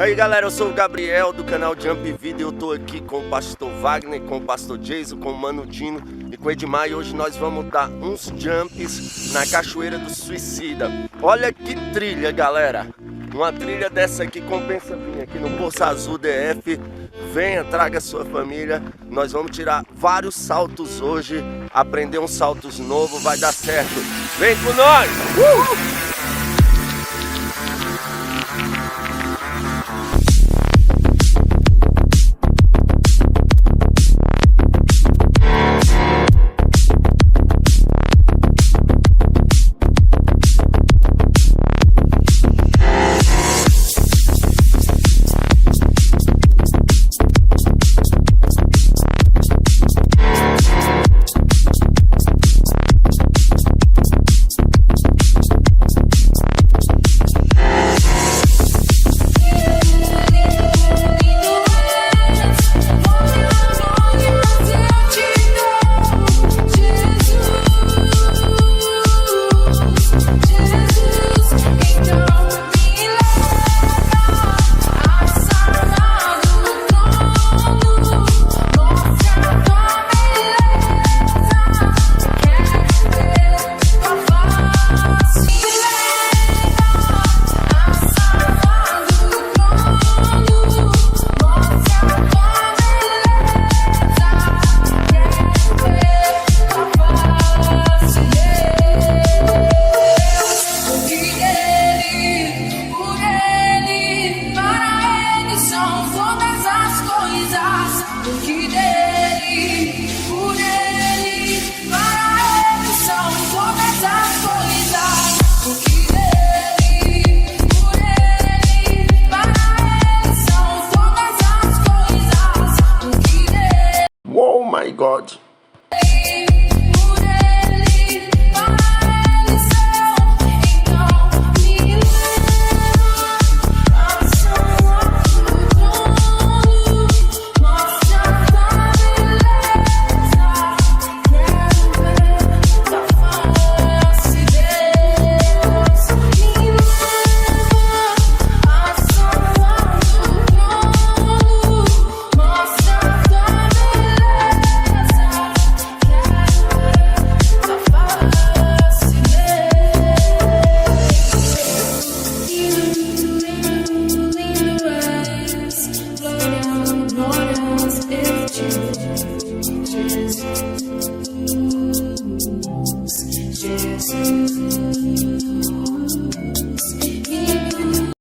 E aí galera, eu sou o Gabriel do canal Jump Vida e eu tô aqui com o pastor Wagner, com o pastor Jason, com o Mano Dino e com o Edmar. E hoje nós vamos dar uns jumps na Cachoeira do Suicida. Olha que trilha, galera! Uma trilha dessa aqui compensa vir aqui no Poço Azul DF. Venha, traga sua família. Nós vamos tirar vários saltos hoje, aprender uns saltos novos, vai dar certo. Vem com nós!